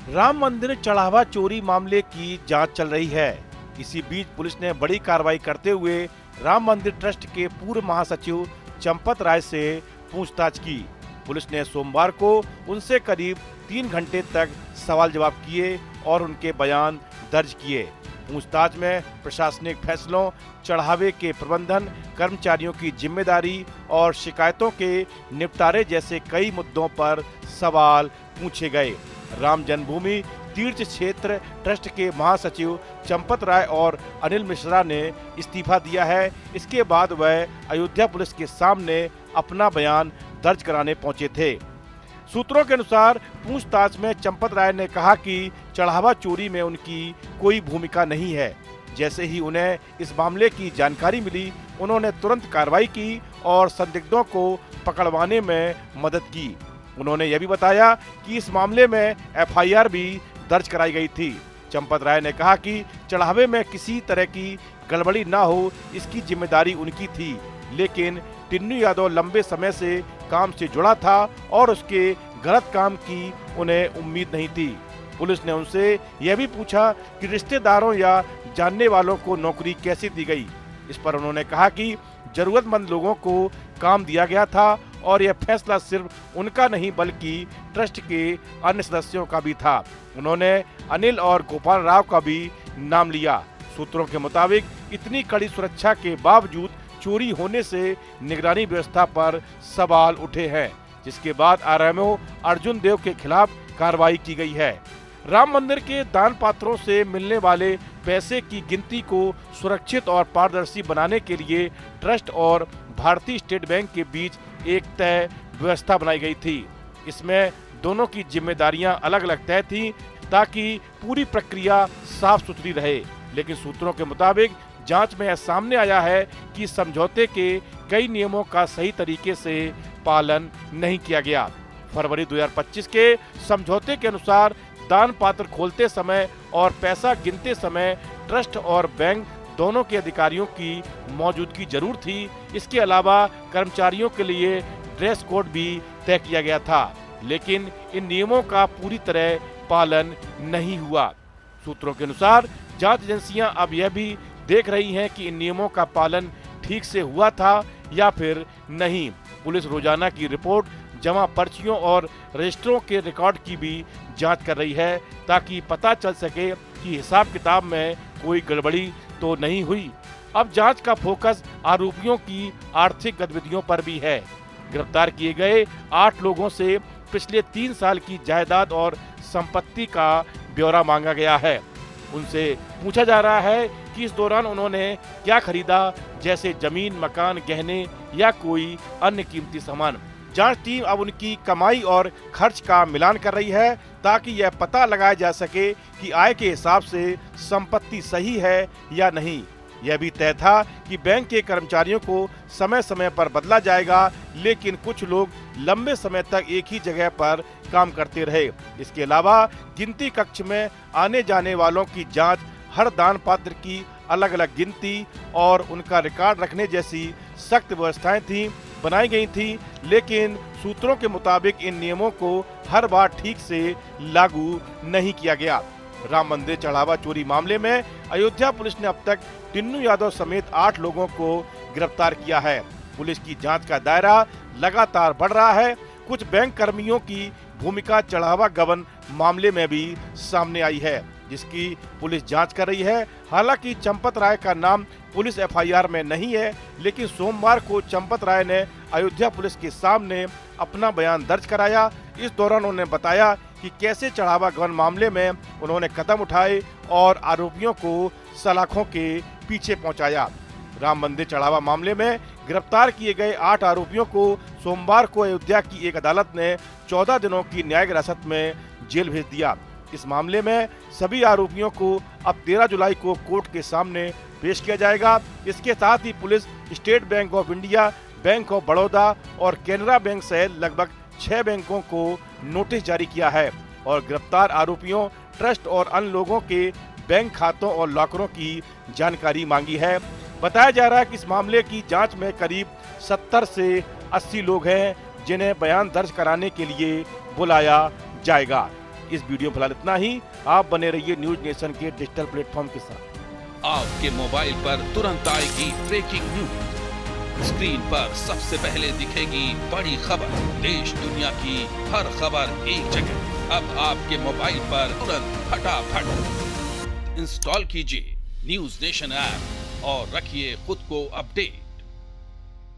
राम मंदिर चढ़ावा चोरी मामले की जांच चल रही है। इसी बीच पुलिस ने बड़ी कार्रवाई करते हुए राम मंदिर ट्रस्ट के पूर्व महासचिव चंपत राय से पूछताछ की। पुलिस ने सोमवार को उनसे करीब 3 घंटे तक सवाल जवाब किए और उनके बयान दर्ज किए। पूछताछ में प्रशासनिक फैसलों, चढ़ावे के प्रबंधन, कर्मचारियों की जिम्मेदारी और शिकायतों के निपटारे जैसे कई मुद्दों पर सवाल पूछे गए। राम जन्मभूमि तीर्थ क्षेत्र ट्रस्ट के महासचिव चंपत राय और अनिल मिश्रा ने इस्तीफा दिया है। इसके बाद वह अयोध्या पुलिस के सामने अपना बयान दर्ज कराने पहुंचे थे। सूत्रों के अनुसार पूछताछ में चंपत राय ने कहा कि चढ़ावा चोरी में उनकी कोई भूमिका नहीं है। जैसे ही उन्हें इस मामले की जानकारी मिली, उन्होंने तुरंत कार्रवाई की और संदिग्धों को पकड़वाने में मदद की। उन्होंने यह भी बताया कि इस मामले में एफआईआर भी दर्ज कराई गई थी। चंपत राय ने कहा कि चढ़ावे में किसी तरह की गड़बड़ी न हो, इसकी जिम्मेदारी उनकी थी, लेकिन टिन्नू यादव लंबे समय से काम से जुड़ा था और उसके गलत काम की उन्हें उम्मीद नहीं थी। पुलिस ने उनसे यह भी पूछा कि रिश्तेदारों या जानने वालों को नौकरी कैसे दी गई। इस पर उन्होंने कहा कि जरूरतमंद लोगों को काम दिया गया था और यह फैसला सिर्फ उनका नहीं बल्कि ट्रस्ट के अन्य सदस्यों का भी था। उन्होंने अनिल और गोपाल राव का भी नाम लिया। सूत्रों के मुताबिक इतनी कड़ी सुरक्षा के बावजूद चोरी होने से निगरानी व्यवस्था पर सवाल उठे हैं, जिसके बाद आरएमओ अर्जुन देव के खिलाफ कार्रवाई की गई है। राम मंदिर के दान पात्रों से मिलने वाले पैसे की गिनती को सुरक्षित और पारदर्शी बनाने के लिए ट्रस्ट और भारतीय स्टेट बैंक के बीच एक तय व्यवस्था बनाई गई थी। इसमें दोनों की जिम्मेदारियां अलग अलग तय थी ताकि पूरी प्रक्रिया साफ सुथरी रहे। लेकिन सूत्रों के मुताबिक जांच में यह सामने आया है कि समझौते के कई नियमों का सही तरीके से पालन नहीं किया गया। फरवरी 2025 के समझौते के अनुसार दान पात्र खोलते समय और पैसा गिनते समय ट्रस्ट और बैंक दोनों के अधिकारियों की मौजूदगी जरूर थी। इसके अलावा कर्मचारियों के लिए ड्रेस कोड भी तय किया गया था, लेकिन इन नियमों का पूरी तरह पालन नहीं हुआ। सूत्रों के अनुसार जांच एजेंसियां अब यह भी देख रही हैं कि इन नियमों का पालन ठीक से हुआ था या फिर नहीं। पुलिस रोजाना की रिपोर्ट, जमा पर्चियों और रजिस्टरों के रिकॉर्ड की भी जांच कर रही है ताकि पता चल सके कि हिसाब किताब में कोई गड़बड़ी तो नहीं हुई। अब जांच का फोकस आरोपियों की आर्थिक गतिविधियों पर भी है। गिरफ्तार किए गए 8 लोगों से पिछले 3 साल की जायदाद और संपत्ति का ब्यौरा मांगा गया है। उनसे पूछा जा रहा है कि इस दौरान उन्होंने क्या खरीदा, जैसे जमीन, मकान, गहने या कोई अन्य कीमती सामान। जांच टीम अब उनकी कमाई और खर्च का मिलान कर रही है ताकि यह पता लगाया जा सके कि आय के हिसाब से संपत्ति सही है या नहीं। यह भी तय था कि बैंक के कर्मचारियों को समय समय पर बदला जाएगा, लेकिन कुछ लोग लंबे समय तक एक ही जगह पर काम करते रहे। इसके अलावा गिनती कक्ष में आने जाने वालों की जांच, हर दान पात्र की अलग अलग गिनती और उनका रिकॉर्ड रखने जैसी सख्त व्यवस्थाएं बनाई गई थी, लेकिन सूत्रों के मुताबिक इन नियमों को हर बार ठीक से लागू नहीं किया गया। राम मंदिर चढ़ावा चोरी मामले में अयोध्या पुलिस ने अब तक टिन्नू यादव समेत 8 लोगों को गिरफ्तार किया है। पुलिस की जांच का दायरा लगातार बढ़ रहा है। कुछ बैंक कर्मियों की भूमिका चढ़ावा गबन मामले में भी सामने आई है, जिसकी पुलिस जांच कर रही है। हालांकि चंपत राय का नाम पुलिस एफआईआर में नहीं है, लेकिन सोमवार को चंपत राय ने अयोध्या पुलिस के सामने अपना बयान दर्ज कराया। इस दौरान उन्होंने बताया कि कैसे चढ़ावा गबन मामले में उन्होंने कदम उठाए और आरोपियों को सलाखों के पीछे पहुंचाया। राम मंदिर चढ़ावा मामले में गिरफ्तार किए गए 8 आरोपियों को सोमवार को अयोध्या की एक अदालत ने 14 दिनों की न्यायिक हिरासत में जेल भेज दिया। इस मामले में सभी आरोपियों को अब 13 जुलाई को कोर्ट के सामने पेश किया जाएगा। इसके साथ ही police State Bank of India, Bank of Baroda और कैनरा बैंक सहित लगभग 6 बैंकों को नोटिस जारी किया है और गिरफ्तार आरोपियों, ट्रस्ट और अन्य लोगों के बैंक खातों और लॉकरों की जानकारी मांगी है। बताया जा रहा है कि इस मामले की जांच में करीब 70 से 80 लोग हैं जिन्हें बयान दर्ज कराने के लिए बुलाया जाएगा। इस वीडियो में फिलहाल इतना ही। आप बने रहिए न्यूज नेशन के डिजिटल प्लेटफॉर्म के साथ। आपके मोबाइल पर तुरंत आएगी ब्रेकिंग न्यूज। स्क्रीन पर सबसे पहले दिखेगी बड़ी खबर। देश दुनिया की हर खबर एक जगह। अब आपके मोबाइल पर तुरंत फटाफट इंस्टॉल कीजिए न्यूज नेशन ऐप और रखिए खुद को अपडेट।